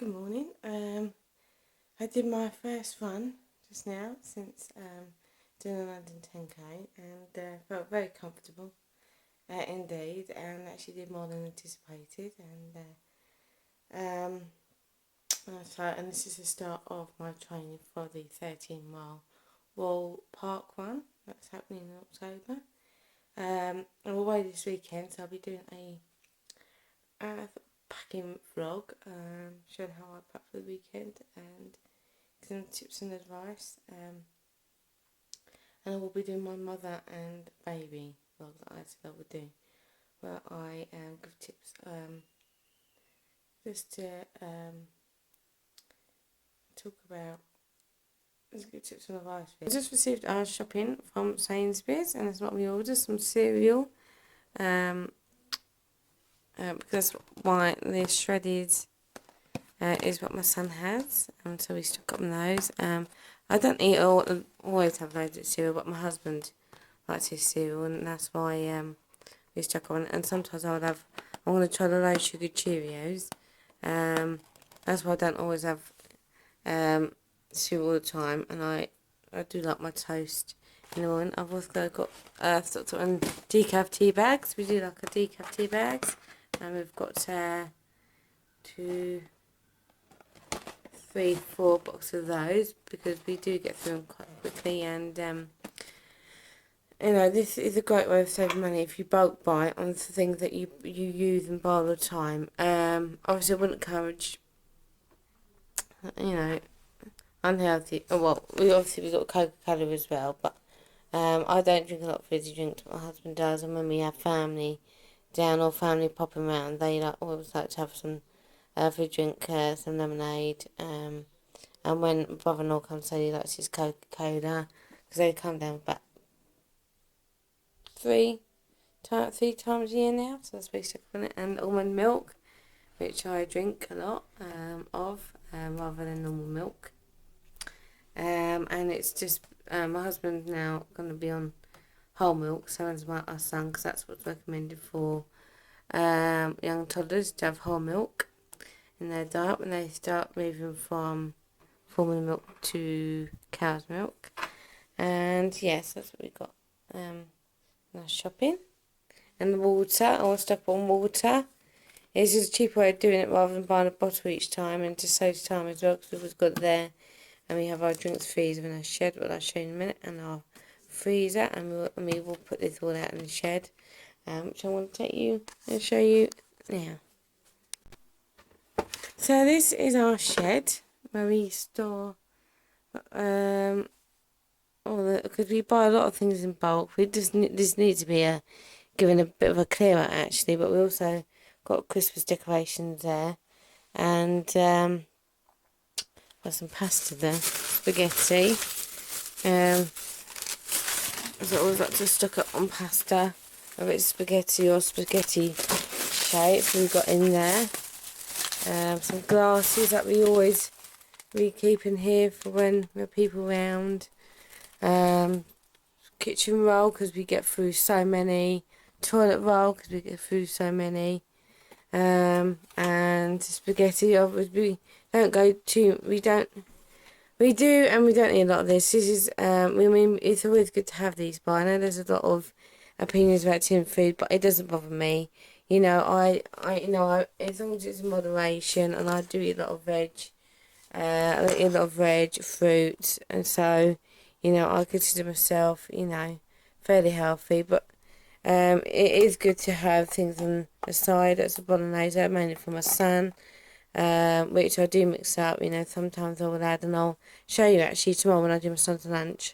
Good morning. I did my first run just now since doing a London 10k and felt very comfortable indeed, and actually did more than anticipated. And this is the start of my training for the 13-mile Wall Park run that's happening in October. I'm away this weekend, so I'll be doing a packing vlog, showing how I pack for the weekend and some tips and advice. And I will be doing my mother and baby vlog that I said I would do, where I give tips just to talk about good tips and advice. I just received our shopping from Sainsbury's, and it's what we ordered, some cereal. Because why the shredded is what my son has, and so we stock up on those. I don't always have loads of cereal, but my husband likes his cereal, and that's why we stock on. And sometimes I'm going to try the low sugar Cheerios. That's why I don't always have cereal all the time, and I do like my toast in the morning. I've also got stocked on decaf tea bags. We do like a decaf tea bags. And we've got 2, 3, 4 boxes of those, because we do get through them quite quickly. And this is a great way of saving money if you bulk buy on the things that you use and buy all the time. Obviously I wouldn't encourage unhealthy. Well, we've got Coca-Cola as well, but I don't drink a lot of fizzy drinks. My husband does, and when we have family down or family popping around, they always like to have some free drink, some lemonade, and when brother-in-law comes, so he likes his Coca-Cola, because they come down about 3 times a year now, so that's pretty stuck on it. And almond milk, which I drink a lot of, rather than normal milk. And it's just my husband's now going to be on whole milk, so as our son, because that's what's recommended for young toddlers, to have whole milk in their diet when they start moving from formula milk to cow's milk. And yes, that's what we got. Now shopping. And the water, I want to stop on water. It's just a cheaper way of doing it rather than buying a bottle each time, and just saves time as well, because we've always got it there. And we have our drinks freezer in our shed, what I'll show you in a minute, and our freezer, and we will put this all out in the shed, which I want to take you and show you now. So this is our shed where we store all the, because we buy a lot of things in bulk. This needs to be given a bit of a clear out actually, but we also got Christmas decorations there, and got some pasta there, spaghetti. So I always like to stock up on pasta, whether it's spaghetti or spaghetti shapes we've got in there. Some glasses that we keep in here for when there are people around. Kitchen roll, because we get through so many. Toilet roll, because we get through so many. And spaghetti, obviously we do, and we don't need a lot of this. This is, it's always good to have these, but I know there's a lot of opinions about tin food, but it doesn't bother me. I as long as it's in moderation, and I do eat a lot of veg. I eat a lot of veg, fruits, and so, I consider myself, fairly healthy, but it is good to have things on the side. That's a bolognese, mainly for my son. Which I do mix up, sometimes I will add, and I'll show you actually tomorrow when I do my son's lunch,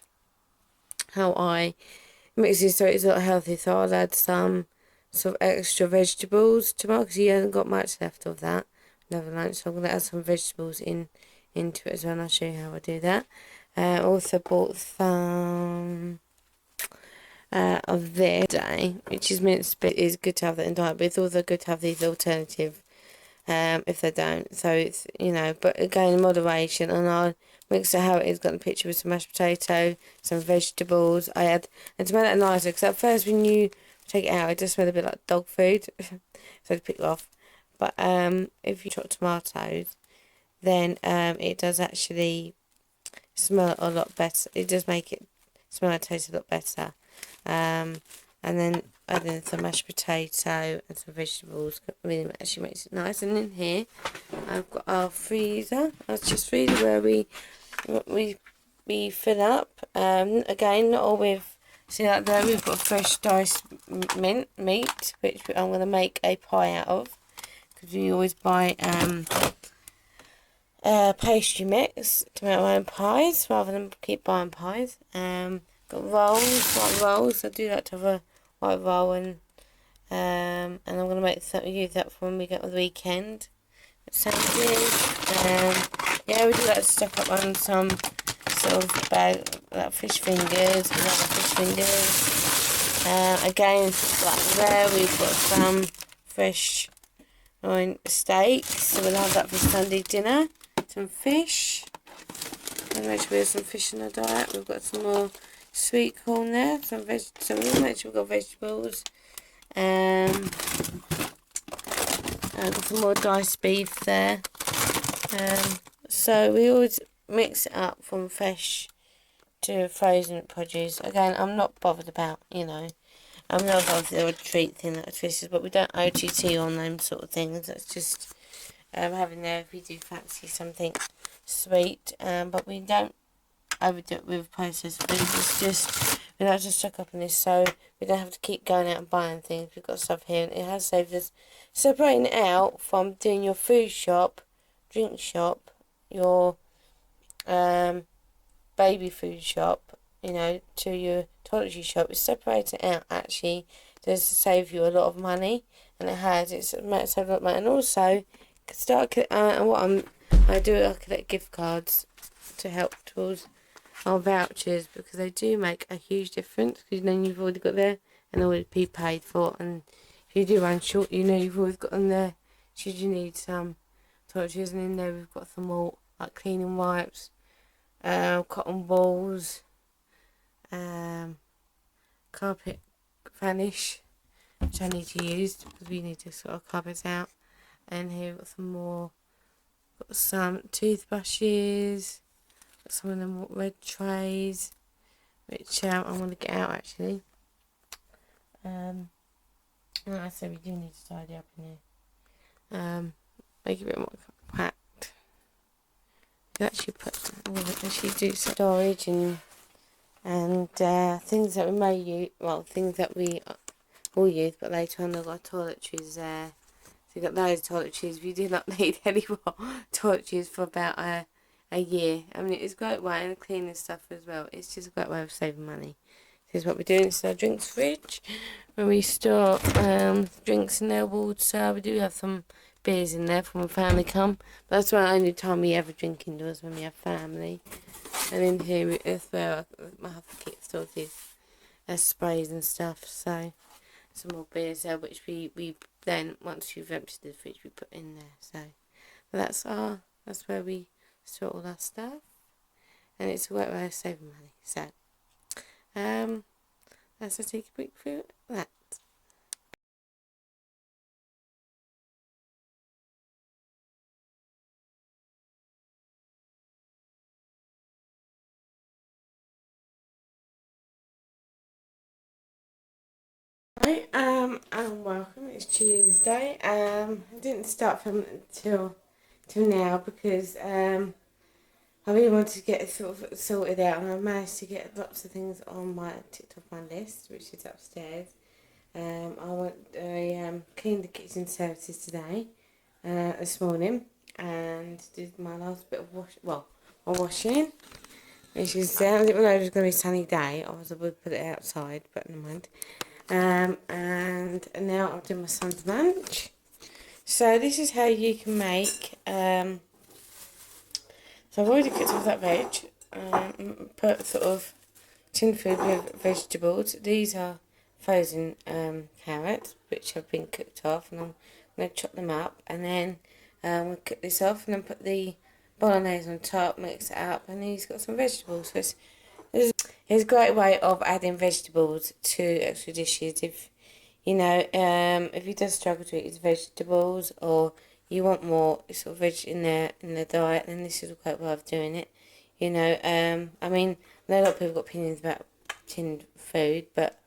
how I mix it so it's a lot healthy. So I'll add some sort of extra vegetables tomorrow, because he hasn't got much left of that, another lunch, so I'm going to add some vegetables into it as well, and I'll show you how I do that. Also bought some of this today, which is minced, but it's good to have that in diet, but it's also good to have these alternative if they don't. So it's, but again, in moderation, and I'll mix it how it is. Got the picture with some mashed potato, some vegetables. And to make that nicer, because at first when you take it out, it just smelled a bit like dog food, so to pick it off. But if you chop tomatoes, then it does actually smell a lot better. It does make it smell and taste a lot better. And then adding some mashed potato and some vegetables really actually makes it nice. And in here, I've got our freezer. That's just freezer where we fill up. Again, not all with. See that there, we've got fresh diced meat, which I'm going to make a pie out of, because we always buy pastry mix to make our own pies rather than keep buying pies. Got rolls, white rolls. I do like to have a white roll, and I'm going to use that for when we get on the weekend. Sandwiches. Yeah, we do like to stock up on some sort of bag, like fish fingers. We love fish fingers. Again, like there, we've got some fresh steaks, so we'll have that for Sunday dinner. Some fish. And make sure we have some fish in our diet. We've got some more sweet corn there. Some we'll make sure we've got vegetables. I've got some more diced beef there. So we always mix it up from fresh to frozen produce. Again, I'm not bothered about, I'm not bothered with the odd treat thing like fishes, but we don't OTT on them sort of things. That's just having there if we do fancy something sweet. But we don't overdo it with processed food. It's just, we like to stock up on this so we don't have to keep going out and buying things. We've got stuff here, and it has saved us separating it out from doing your food shop, drink shop, your baby food shop, to your toiletry shop. It's separated out actually does save you a lot of money, and it's saved a lot of money. And also start and I collect gift cards to help towards our vouchers, because they do make a huge difference, because then you've already got there and already paid for, and if you do run short, you've always got them there should you need some toiletries. And in there we've got some more like cleaning wipes, cotton balls, carpet vanish, which I need to use because we need to sort of carpet out. And here we've got some more, got some toothbrushes, got some of them red trays, which I'm going to get out actually. Like I said, we do need to tidy up in here. Make it a bit more compact. You actually do storage and things that we may use, things that we will use, but later on they've got toiletries there. So you've got those toiletries. We do not need any more toiletries for about a year. I mean, it's a great way, and cleaning stuff as well. It's just a great way of saving money. This is what we're doing. This is our drinks fridge, where we store drinks in there, water. We do have some beers in there for when family come, but that's the only time we ever drink indoors, when we have family. And in here is where I have to keep sorted sprays and stuff. So some more beers there, which we then, once you've emptied the fridge, we put in there. So that's where we store all our stuff, and it's a great way of saving money. So let's just take a quick through that. Hi, and welcome. It's Tuesday. I didn't start filming till now because I really wanted to get it sort of sorted out, and I managed to get lots of things on my ticked off my list, which is upstairs. I cleaned the kitchen surfaces today, this morning, and did my last bit of washing, which is I didn't know it was going to be a sunny day. I would put it outside, but never mind. And now I'll do my son's lunch. So this is how you can make. So I've already cooked off that veg. Put sort of tin food with vegetables. These are frozen carrots, which have been cooked off, and I'm going to chop them up, and then we'll cook this off, and then put the bolognese on top, mix it up, and then he's got some vegetables. So it's a great way of adding vegetables to extra dishes. If if he does struggle to eat his vegetables, or you want more sort of veg in the diet, then this is a great way of doing it. You know, I mean, I know a lot of people got opinions about tinned food, but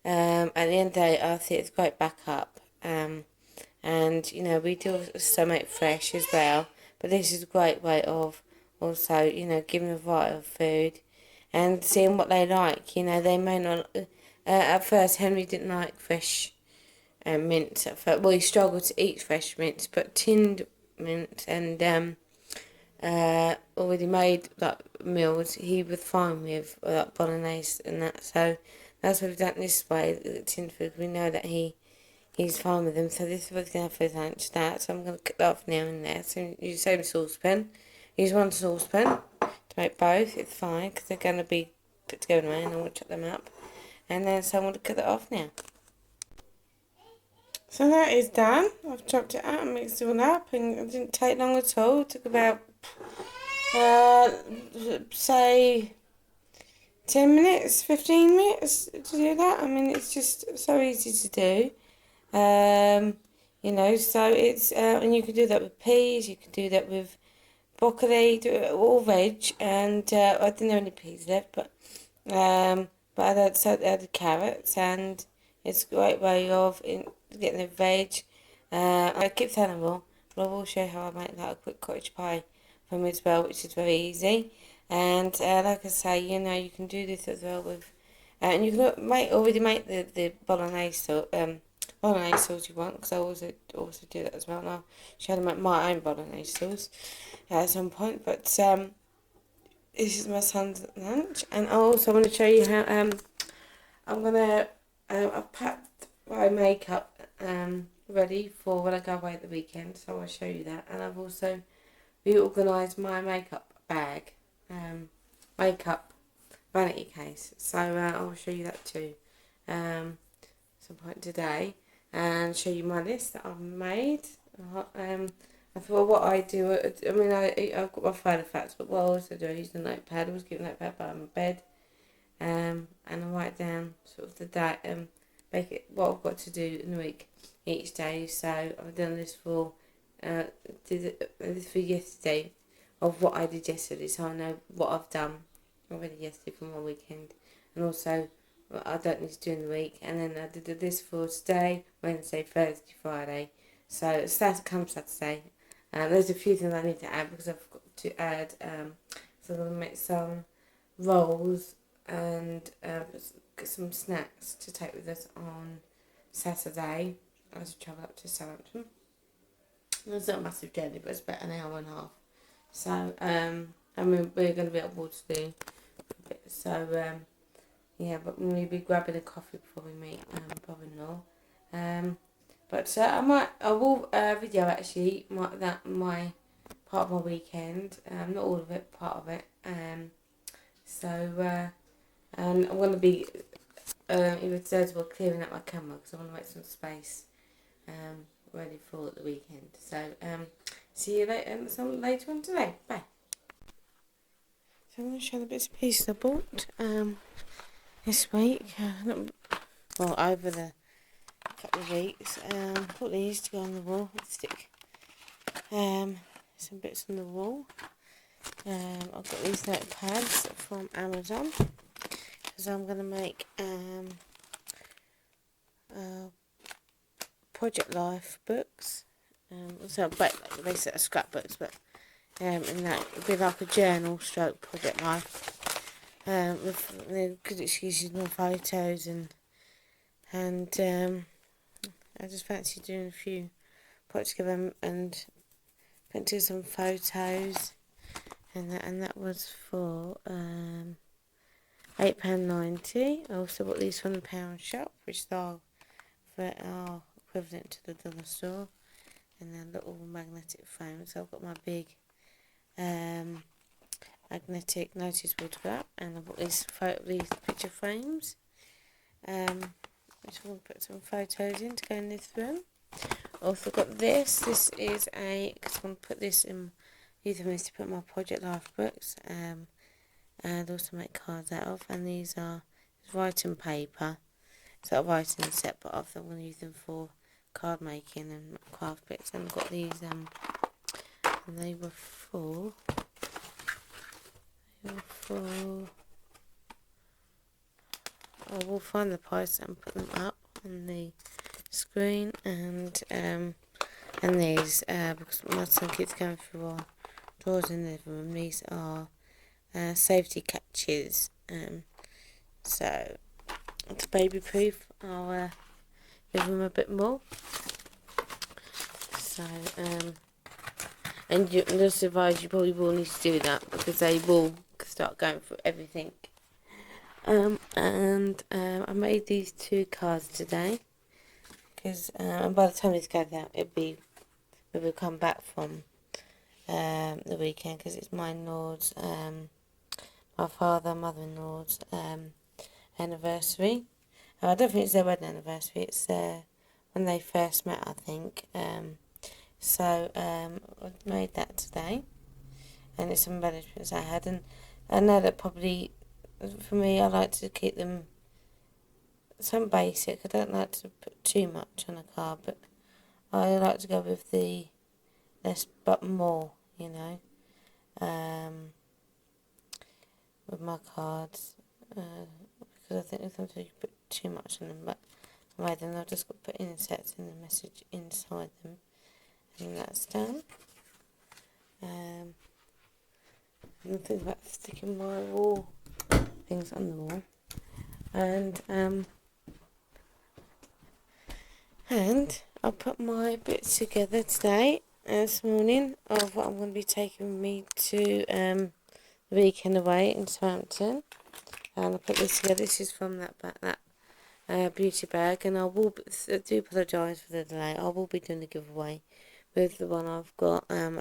at the end of the day, I think it's a great backup. And you know, we do also make fresh as well, but this is a great way of also, you know, giving a variety of food and seeing what they like. You know, they may not. At first, Henry didn't like fresh mince at first. Well, he struggled to eat fresh mince, but tinned mince and already made like meals, he was fine with like bolognese and that. So that's what we've done this way. Tinned food, we know that he's fine with them. So this is what he's gonna have for his lunch. So I'm gonna cut that off now and there. So use the same saucepan. Use one saucepan to make both. It's fine because they're gonna be put together now, and I want to chop them up. And then so I'm gonna cut that off now. So that is done. I've chopped it up and mixed it all up, and it didn't take long at all. It took about, say, 10 minutes, 15 minutes to do that. I mean, it's just so easy to do. You know, so it's, and you can do that with peas, you can do that with broccoli, do it all veg, and I didn't have any peas left, but I added carrots, and it's a great way of getting the veg. I keep telling them all, but I will show you how I make like a quick cottage pie from as well, which is very easy. And like I say, you know, you can do this as well with, and you can already make the bolognese sauce you want, because I also do that as well. And I'll show you how to make my own bolognese sauce at some point. But this is my son's lunch, and I also want to show you how I'm gonna I've packed my makeup ready for when I go away at the weekend, so I'll show you that. And I've also reorganised my makeup bag, makeup vanity case, so I'll show you that too some point today, and show you my list that I've made. I thought what I do, I mean, I've got my phone of facts, but what I also do, I use the notepad. I always keep a notepad by my bed, and I write down sort of the day, make it what I've got to do in the week each day. So I've done this for this for yesterday, of what I did yesterday, so I know what I've done already yesterday for my weekend, and also what I don't need to do in the week. And then I did this for today, Wednesday, Thursday, Friday. So come Saturday. There's a few things I need to add, because I've got to add. So I'm gonna make some rolls and get some snacks to take with us on Saturday as we travel up to Southampton. It's not a massive journey, but it's about an hour and a half. So I mean, we're going to be at Waterloo for a bit. So yeah, but we'll be grabbing a coffee before we meet brother-in-law. But I will video actually my part of my weekend. Not all of it, part of it. So and I'm going to be even today as well clearing out my camera, because I want to make some space ready for the weekend. So see you later on today. Bye. So I'm going to show the bits and pieces I bought this week. Over the couple of weeks. Put these to go on the wall. Let's stick some bits on the wall. I've got these notepads from Amazon, because I'm going to make Project Life books. So basically scrapbooks, but and that would be like a journal stroke Project Life. With good excuses, more photos, and I just fancy doing a few, put together and put together some photos, and that was for £8.90. I also bought these from the pound shop, which are equivalent to the dollar store, and they're little magnetic frames. So I've got my big magnetic notice board to go up, and I've got these picture frames. Which I'm going to put some photos in to go in this room. Also got this. This is because I'm going to put this in, using this to put my Project Life books, and also make cards out of. And these are writing paper. It's not a writing set, but I'm going to use them for card making and craft bits, and got these and they were for I will find the price and put them up on the screen, and these because my son keeps going through our drawers in the living room. These are safety catches, so to baby proof I'll give them a bit more. So and just advise you probably will need to do that, because they will start going through everything. I made these 2 cards today, because and by the time this goes out, we'll come back from the weekend, because it's my in-laws, my father, mother-in-law's anniversary. I don't think it's their wedding anniversary. It's when they first met, I think. So I made that today, and it's some embellishments I had, and I know that probably for me, I like to keep them some basic. I don't like to put too much on a card, but I like to go with the less but more, you know, with my cards, because I think sometimes you put too much on them, but I made them, I've just got to put insets in the message inside them, and that's done. I'm thinking about sticking my wall things on the wall, and I'll put my bits together today, this morning, of what I'm going to be taking with me to the weekend away in Southampton. And I'll put this together. This is from that beauty bag, and I do apologise for the delay. I will be doing a giveaway with the one I've got. I'll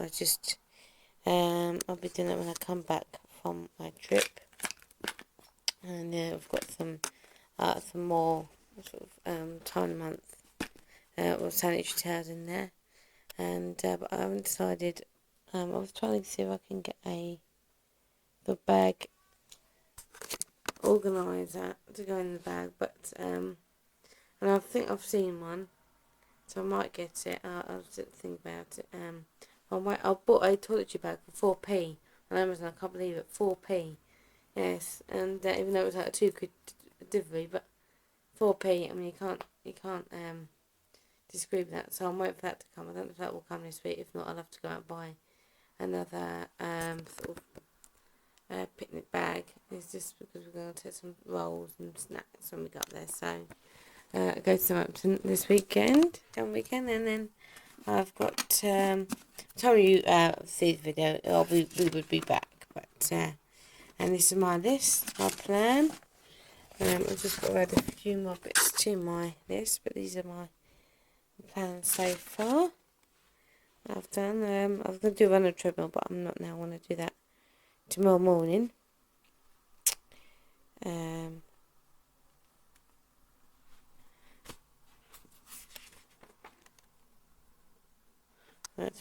be doing it when I come back from my trip. And I've got some more sort of time month sanitary towels in there, and but I haven't decided. I was trying to see if I can get the bag organiser to go in the bag, but and I think I've seen one, so I might get it. I'll just think about it. I bought a toiletry bag for 4p on Amazon. I can't believe it, 4p. Yes, and even though it was like a £2 delivery, but 4p. I mean, you can't disagree with that. So I'm waiting for that to come. I don't know if that will come this week. If not, I'll have to go out and buy another sort of picnic bag. It's just because we're going to take some rolls and snacks when we got there. So I go to Southampton this weekend, and then I've got time you see the video, we would be back, but and this is my list, my plan. I've just got to add a few more bits to my list, but these are my plans so far. I've done. I was going to do run a treadmill, but I'm not now. I want to do that tomorrow morning.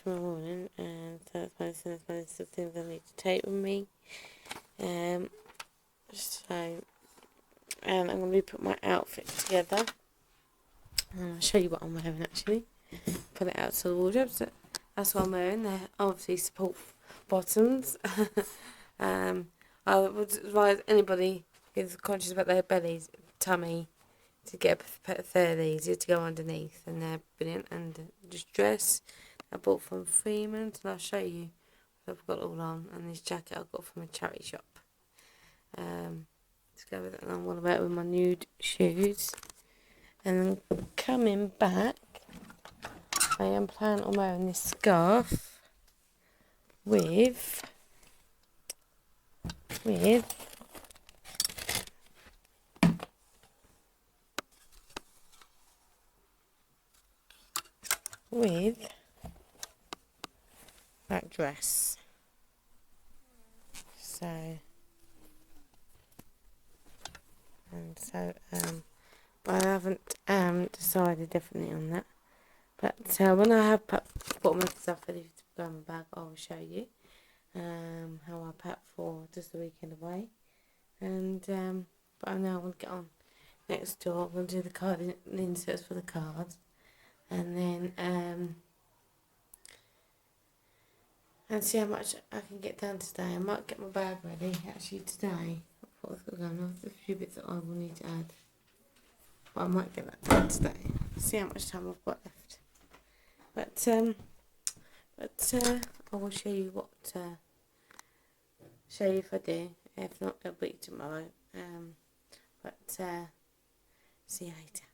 Tomorrow morning, and so that's my list of things I need to take with me. I'm going to be putting my outfit together. I'll show you what I'm wearing actually. Put it out to the wardrobe. So that's what I'm wearing. They're obviously support bottoms. I would advise anybody who's conscious about their bellies, tummy, to get a pair of these to go underneath, and they're brilliant. And just dress I bought from Symonds, and I'll show you what I've got all on. And this jacket I got from a charity shop. To go with it, and I want to wear it with my nude shoes. And then coming back, I am planning on wearing this scarf with that dress. But I haven't decided definitely on that. But when I have put my stuff ready to go in my bag, I will show you how I pack for just the weekend away. And but I know I want to get on next door. I'm going to do the inserts for the cards. and then and see how much I can get done today. I might get my bag ready actually today. I've got going on. There's a few bits that I will need to add, but I might get that done today. See how much time I've got left. But I will show you what show you if I do. If not, it'll be tomorrow. But see you later.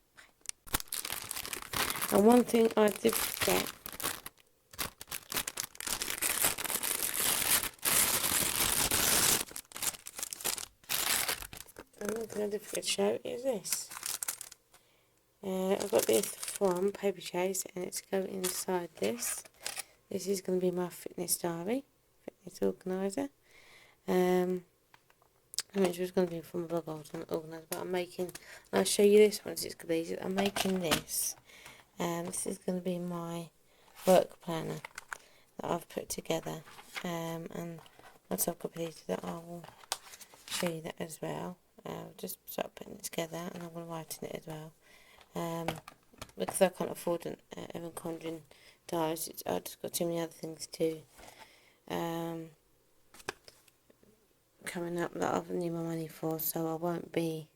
Bye. And one thing I did forget. Another thing I did forget to show is this. I've got this from Paper Chase, and it's going inside this. This is going to be my fitness diary, fitness organiser. Which was going to be from a blog I was going to organise, but I'm making, I'll show you this once it's completed. I'm making this. This is going to be my work planner that I've put together. And once I've completed it, I will show you that as well. Just start putting it together, and I'm going to write in it as well. Because I can't afford an Evan Condren diaries, I've just got too many other things to coming up that I need my money for, so I won't be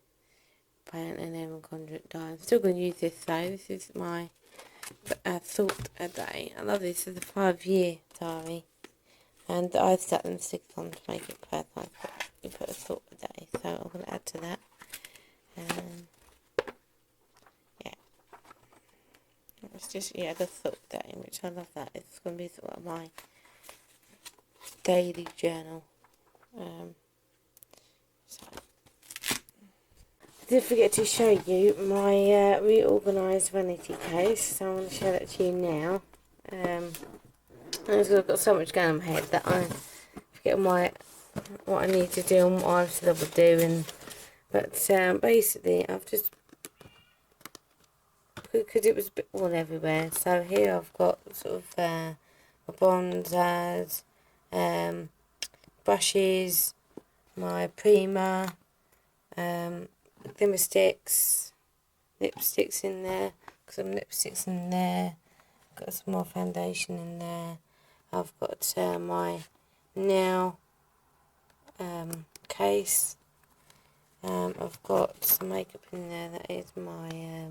paying an Evan Condren diary. I'm still going to use this though. This is my thought a day. I love this. It's a 5-year diary, and I've set them 6 on to make it personalised. You put a thought a day, so I'm going to add to that. Yeah, it's just the thought day, which I love that. It's going to be sort of my daily journal. So I did forget to show you my reorganised vanity case, so I'm going to show that to you now. I've got so much going on in my head that I forget what I need to do and what I said I would do, but basically I've just, because it was a bit all everywhere, so here I've got sort of my bronzers, brushes, my primer, glimmer sticks, lipsticks in there, got some lipsticks in there, got some more foundation in there. I've got my nail case. I've got some makeup in there. That is my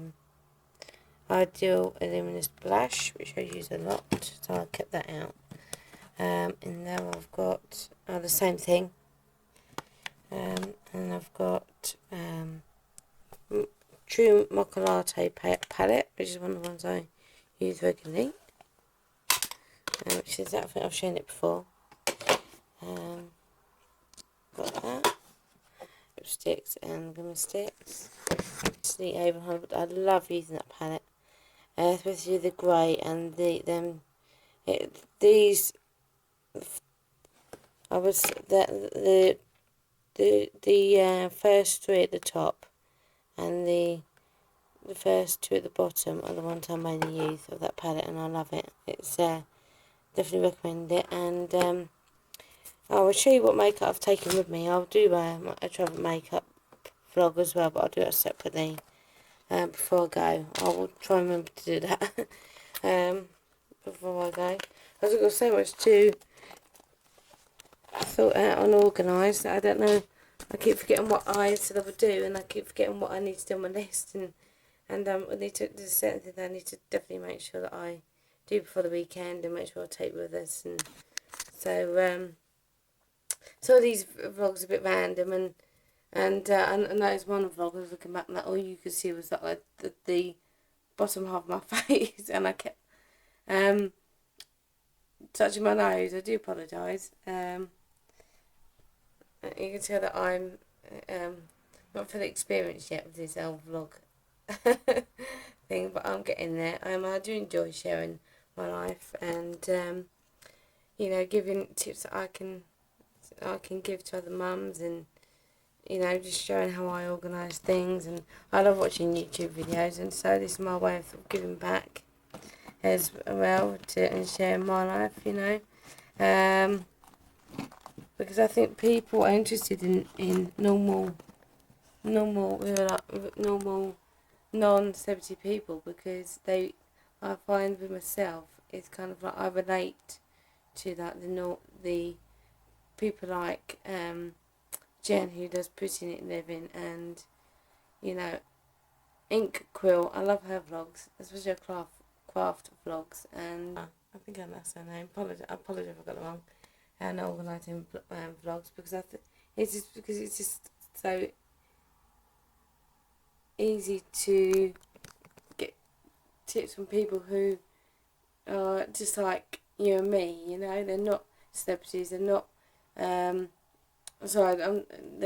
Ideal Luminous Blush, which I use a lot, so I kept that out. In there I've got the same thing, and I've got True Mocha Latte palette, which is one of the ones I use regularly, which is that. I think I've shown it before. Got that, lipsticks and glimmer sticks. It's the Avon, but I love using that palette, especially the grey and these. I was the first 3 at the top and the first 2 at the bottom are the ones I mainly use of that palette, and I love it. It's definitely recommend it. And I will show you what makeup I've taken with me. I'll do a travel makeup vlog as well, but I'll do it separately before I go. I will try and remember to do that before I go. I've got so much to sort out and organise that I don't know. I keep forgetting what I said I would do, and I keep forgetting what I need to do on my list, and I need to, there's certain things I need to definitely make sure that I do before the weekend and make sure I take with us. And so some of these vlogs are a bit random, and noticed one vlog I was looking back, and that all you could see was that like the bottom half of my face, and I kept touching my nose. I do apologise. You can tell that I'm not fully experienced yet with this old vlog thing, but I'm getting there. I do enjoy sharing my life, and giving tips that I can give to other mums, and just showing how I organise things. And I love watching YouTube videos, and so this is my way of giving back as well and sharing my life, because I think people are interested in normal non-celebrity people, because they I find with myself is kind of like I relate to that the people like Jen, who does Putting It Living, and you know, Ink Quill. I love her vlogs, especially her craft vlogs, and I think that's her name. I apologize if I got it wrong. And organising vlogs, because it's just so easy to get tips from people who are just like you and me. You know, they're not celebrities. They're not. They're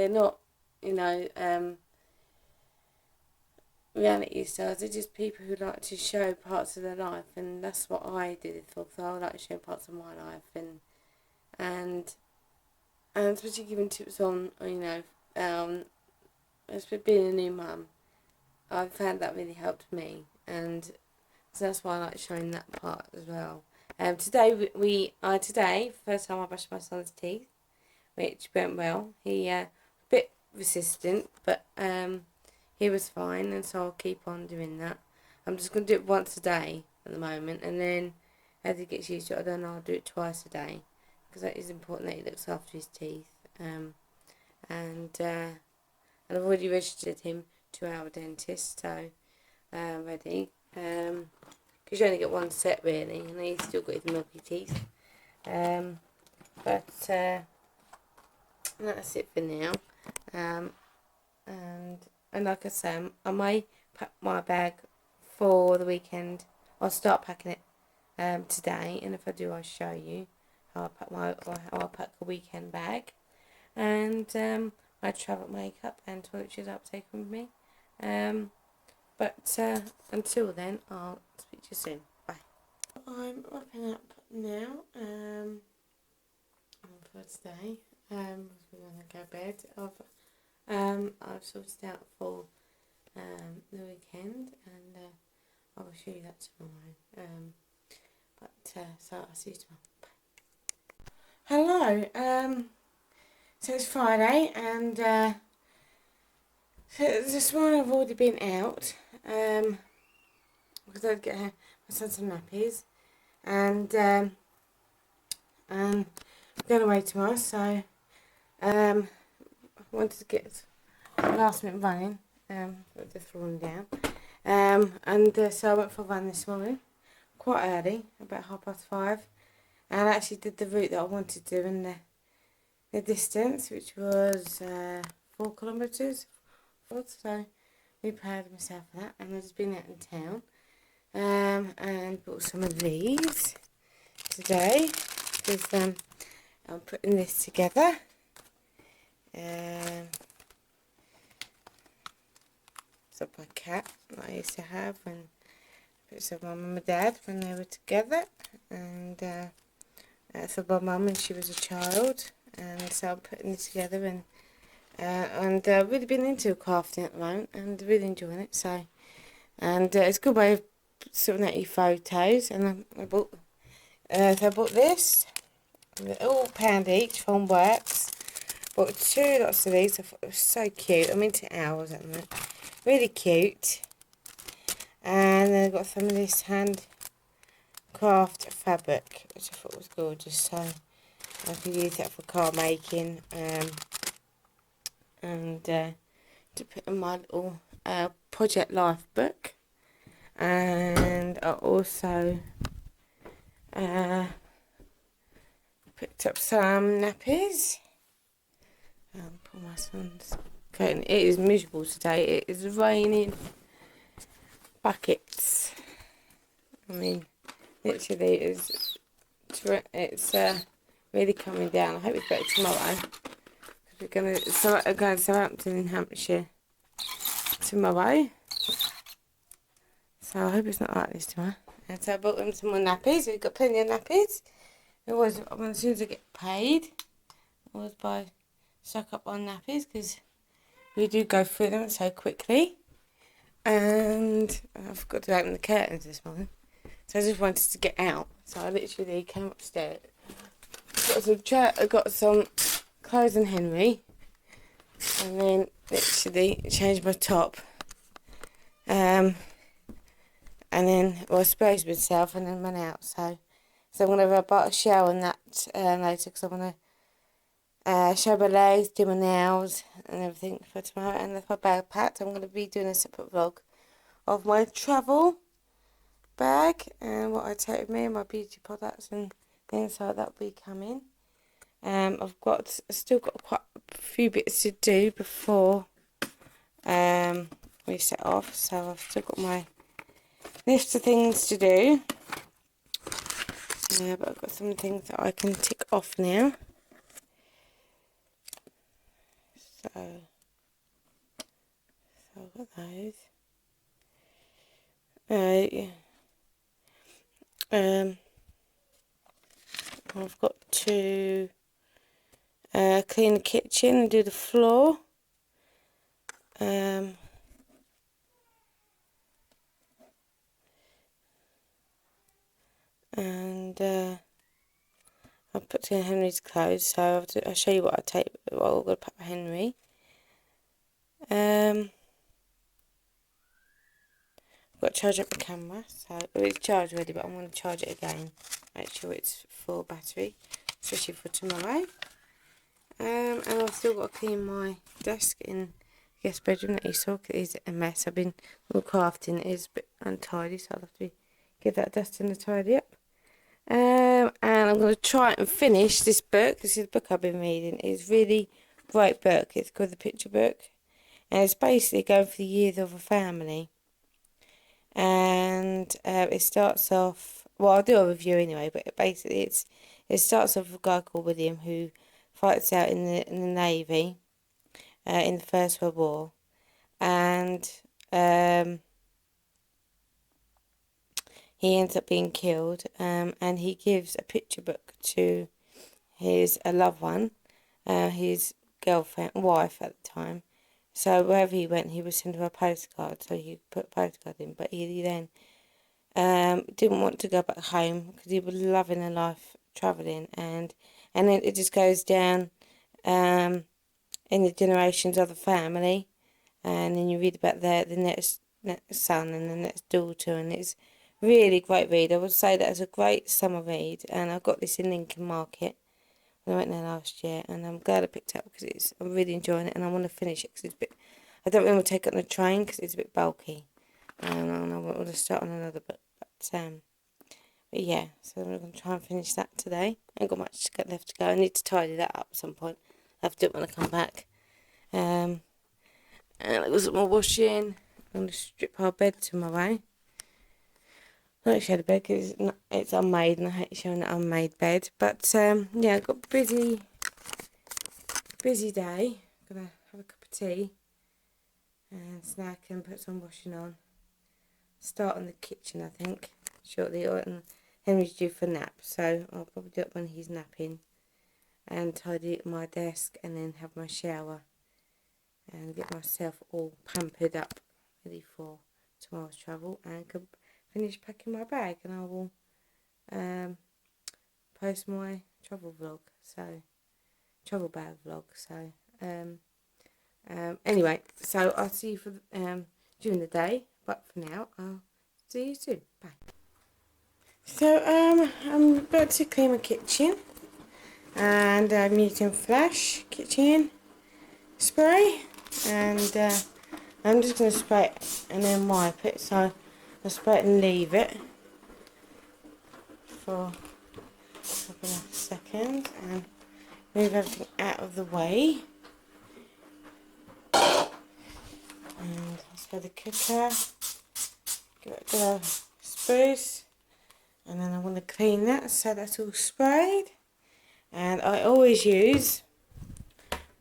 not. You know. Reality stars. They're just people who like to show parts of their life, and that's what I did it for. So I like to show parts of my life, and especially giving tips on, you know, especially being a new mum. I found that really helped me, and so that's why I like showing that part as well. Today first time I brushed my son's teeth, which went well. He a bit resistant, but he was fine, and so I'll keep on doing that. I'm just going to do it once a day at the moment, and then as he gets used to it, then I'll do it twice a day, because that is important that he looks after his teeth. And I've already registered him to our dentist, so ready. Because you only get one set really, and he's still got his milky teeth. But that's it for now. And like I say, I may pack my bag for the weekend. I'll start packing it today, and if I do, I'll show you how I pack a weekend bag. And my travel makeup and toiletries I'll take with me. But until then, I'll speak to you soon. Bye. I'm wrapping up now for today. We're going to go to bed. I've sorted out for the weekend, and I will show you that tomorrow. So I'll see you tomorrow. Hello. So it's Friday, and so this morning I've already been out because I'd get my son some nappies, and I'm going away tomorrow, so I wanted to get last minute running, just falling down, so I went for a run this morning, quite early, about 5:30, and I actually did the route that I wanted to do in the distance, which was 4 kilometres, so really proud of myself for that. And I've just been out in town and bought some of these today, because I'm putting this together. It's up my cat that I used to have when it's of my mum and dad when they were together, and that's of my mum when she was a child. And so I'm putting this together, and I've really been into crafting at the moment, and really enjoying it. So, and it's a good way of sorting out your photos. And I bought this. They're all £1 each from Works. Bought 2 lots of these. I thought it was so cute. I'm into owls at the moment. Really cute. And then I got some of this handcraft fabric, which I thought was gorgeous. So I could use that for card making, and to put in my little Project Life book. And I also picked up some nappies. Pull my son's curtain. It is miserable today. It is raining buckets. I mean, literally, it's really coming down. I hope it's better tomorrow, because we're going to Southampton Hampshire tomorrow. So I hope it's not like this tomorrow. And so I bought them some more nappies. We've got plenty of nappies. As soon as I get paid, I always stock up on nappies, because we do go through them so quickly. And I forgot to open the curtains this morning, so I just wanted to get out. So I literally came upstairs. I got some clothes in Henry, and then literally changed my top, and and then, well, I sprayed myself and then went out. So I'm going to have a shower and that later, because I'm going to show my legs, do my nails and everything for tomorrow. And that's my bag packed. I'm going to be doing a separate vlog of my travel bag and what I take with me, and my beauty products and things, so that will be coming. I've still got quite a few bits to do before we set off, so I've still got my list of things to do. But I've got some things that I can tick off now. So I've got those. Yeah. I've got to clean the kitchen and do the floor. And I've put in Henry's clothes, so I'll show you what I'm going to pack for Henry. I've got to charge up the camera, so it's charged already, but I'm going to charge it again. Make sure it's full battery, especially for tomorrow. And I've still got to clean my desk in the guest bedroom that you saw, because it is a mess. I've been crafting, it is a bit untidy, so I'll have to give that dust and a tidy up. And I'm going to try and finish this book. This is a book I've been reading. It's a really great book. It's called The Picture Book, and it's basically going for the years of a family. And it starts off, well, I'll do a review anyway, but basically it starts off with a guy called William who fights out in the Navy in the First World War, and he ends up being killed, and he gives a picture book to his loved one, his girlfriend, wife at the time. So wherever he went, he would send her a postcard, so he put a postcard in. But he then didn't want to go back home because he was loving the life travelling, and then it just goes down in the generations of the family, and then you read about the next son and the next daughter, and it's really great read. I would say that it's a great summer read, and I got this in Lincoln Market when I went there last year, and I'm glad I picked it up because I'm really enjoying it, and I want to finish it because it's a bit. I don't really want to take it on the train because it's a bit bulky, and I want to start on another book. But yeah, so I'm going to try and finish that today. I ain't got much left to go. I need to tidy that up at some point. I have to do it when I come back. And I've got some more washing. I'm going to strip our bed tomorrow. I like to show the bed because it's unmade, and I hate showing the unmade bed. But yeah, I've got a busy day. I'm going to have a cup of tea and snack and put some washing on. Start on the kitchen, I think, shortly. And Henry's due for a nap, so I'll probably do it when he's napping. And tidy my desk and then have my shower. And get myself all pampered up, ready for tomorrow's travel. And finish packing my bag, and I will post my travel bag vlog. So anyway, so I'll see you for during the day, but for now I'll see you soon. Bye. So I'm about to clean my kitchen, and I'm using Flash kitchen spray, and I'm just going to spray it and then wipe it. So I'll spray it and leave it for a couple of seconds and move everything out of the way. And I'll spray the cooker, give it a good spruce, and then I want to clean that so that's all sprayed. And I always use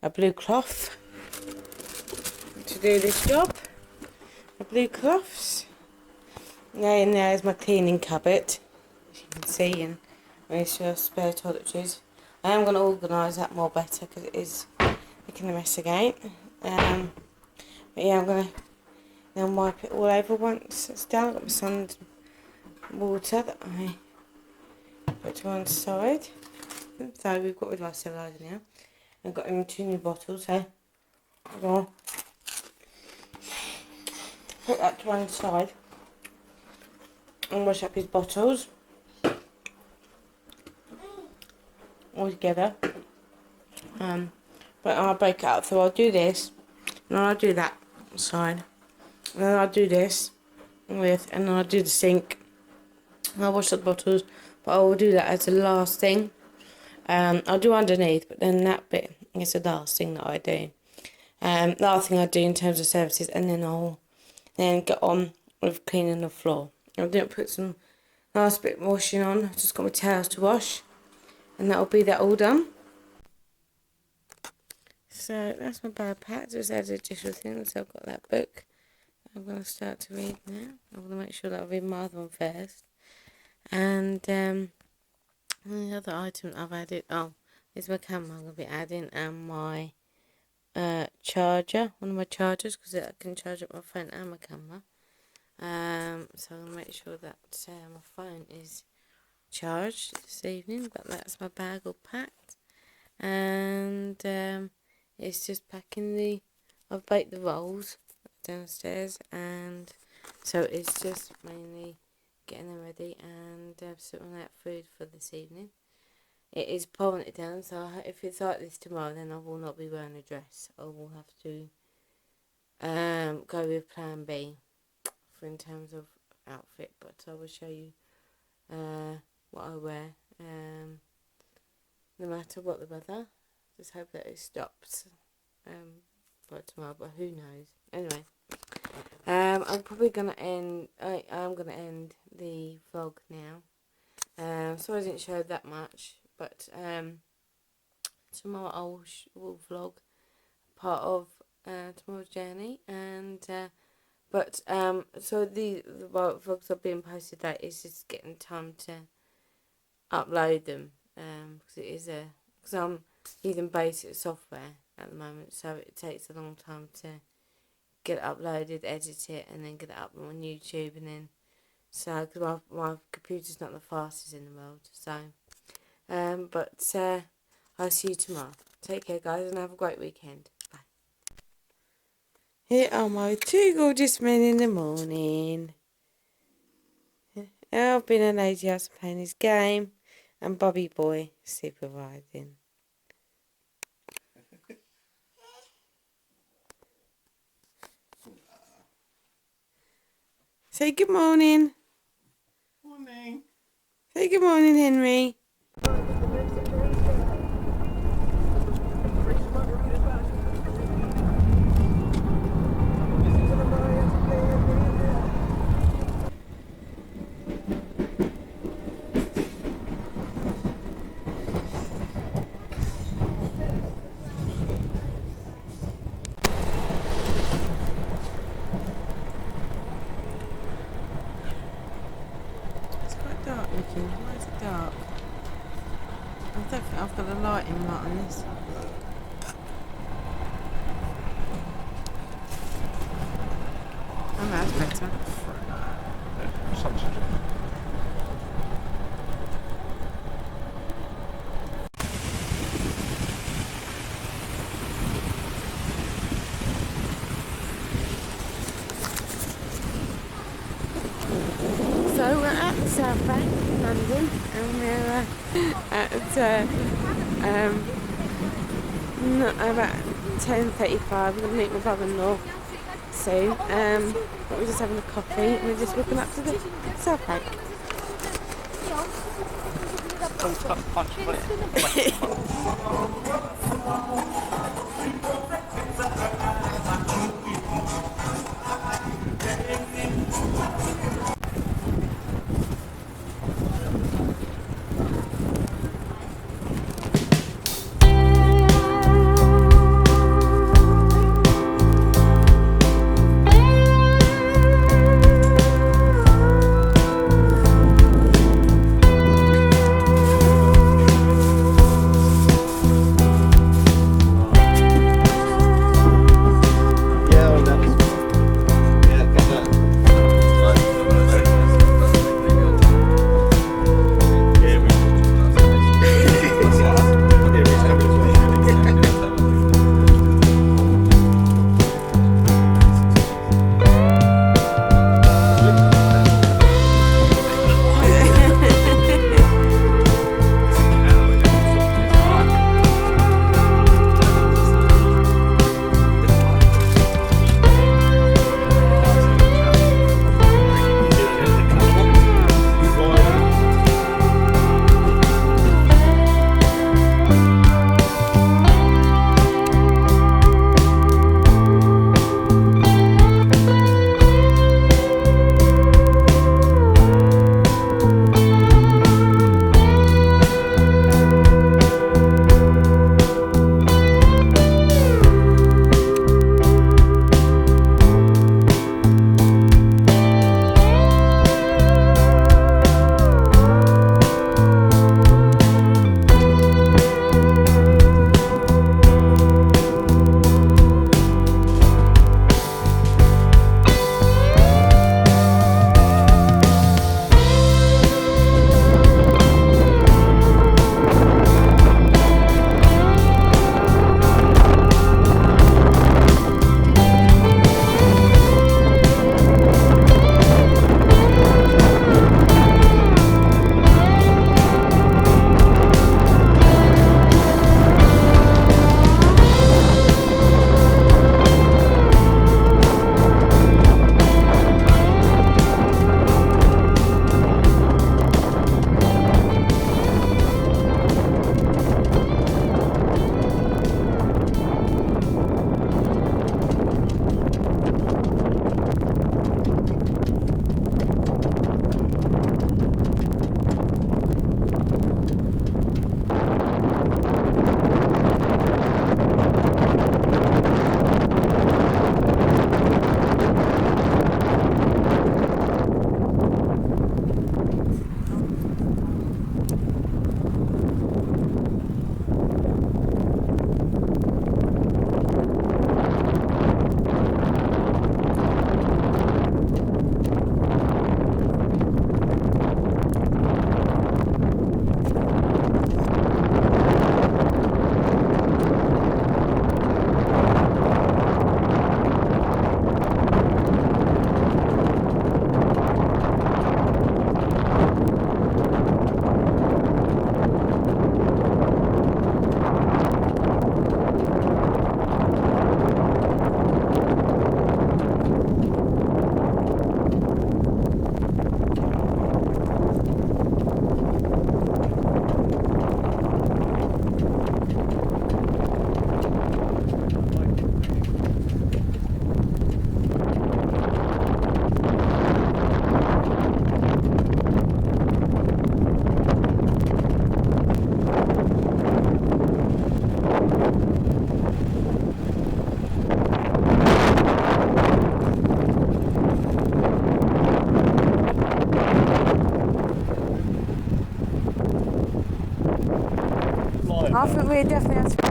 a blue cloth to do this job. The blue cloths. And there's my cleaning cupboard, as you can see, and there's your spare toiletries. I am going to organise that more better because it is making a mess again. But yeah, I'm going to then wipe it all over once it's done. I've got my son's water that I put to one side. So we've got rid of our steriliser now. I've got him 2 new bottles, so I'm going to put that to one side. and wash up his bottles all together. But I'll break it up, so I'll do this, and then I'll do that side, and then I'll do this with, and then I'll do the sink, and I'll wash up the bottles, but I will do that as the last thing. I'll do underneath, but then that bit is the last thing that I do. Last thing I do in terms of services, and then I'll then get on with cleaning the floor. I didn't put some last bit of washing on, I've just got my towels to wash, and that'll be that all done. So that's my bag packed, just added additional things, so I've got that book I'm going to start to read now. I'm going to make sure that I read my other one first. And the other item I've added, is my camera I'm going to be adding, and my charger, one of my chargers, because I can charge up my phone and my camera. So I'll make sure that my phone is charged this evening, but that's my bag all packed. And it's just packing I've baked the rolls downstairs, and so it's just mainly getting them ready and sorting out food for this evening. It is pouring it down, so if it's like this tomorrow, then I will not be wearing a dress. I will have to go with plan B for in terms of outfit, but I will show you what I wear no matter what the weather. Just hope that it stops for tomorrow, but who knows. Anyway, I'm probably gonna end. I'm gonna end the vlog now. So I didn't show that much, but tomorrow I will vlog part of tomorrow's journey, and so the vlogs are being posted. That is just getting time to upload them, because because I'm using basic software at the moment, so it takes a long time to get it uploaded, edit it, and then get it up on YouTube, and then because my computer's not the fastest in the world, so I'll see you tomorrow. Take care, guys, and have a great weekend. Bye. Here are my two gorgeous men in the morning. I've been in Lazy House playing his game, and Bobby Boy supervising. Say good morning. Morning. Say good morning, Henry. Dark looking. Why is it dark? I don't think I've got a lighting right on this. Oh, that's better. So we're at the South Bank in London, and we're at about 10:35. We're going to meet my brother-in-law soon. But we're just having a coffee, and we're just walking up to the South Bank. we definitely have to.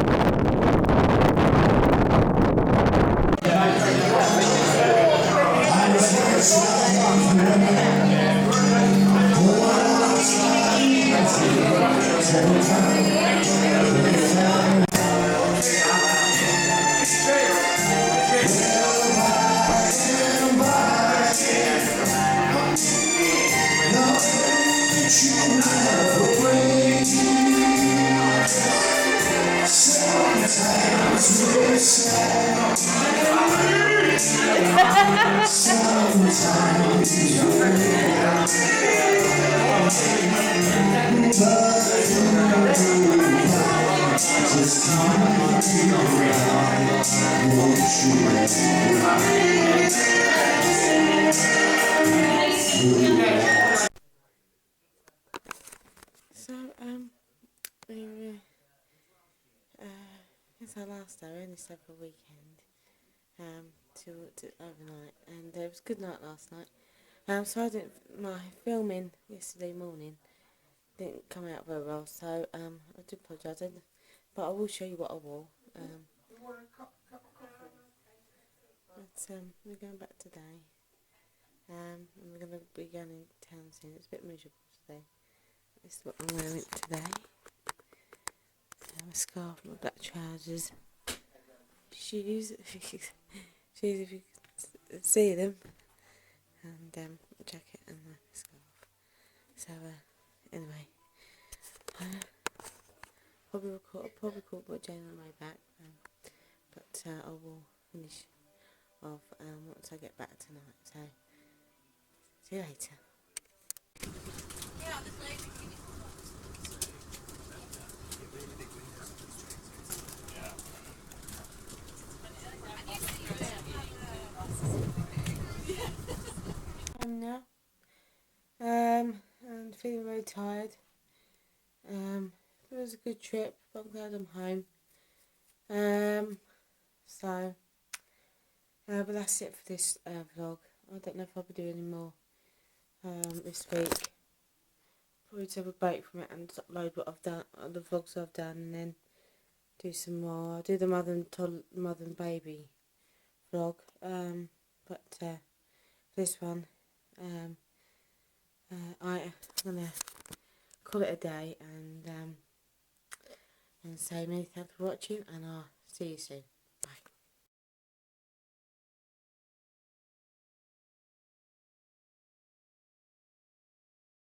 So, anyway, it's our last day. We only stayed for a weekend, to overnight, and it was a good night last night. So my filming yesterday morning didn't come out very well, so I do apologise, but I will show you what I wore. But we're going back today, and we're going to be going in town soon. It's a bit miserable today. This is what I'm wearing today. A scarf, my black trousers, shoes, shoes if you can see them, and a jacket and a scarf. So anyway, probably record my Jane on the way back, but I will finish off once I get back tonight. So see you later. Now, and feeling very tired. It was a good trip, but I'm glad I'm home. But that's it for this vlog. I don't know if I'll be doing any more this week. Probably take a break from it and upload what I've done, the vlogs I've done, and then do some more. I'll do the mother and baby vlog. But this one, I'm gonna call it a day and say many thanks for watching, and I'll see you soon.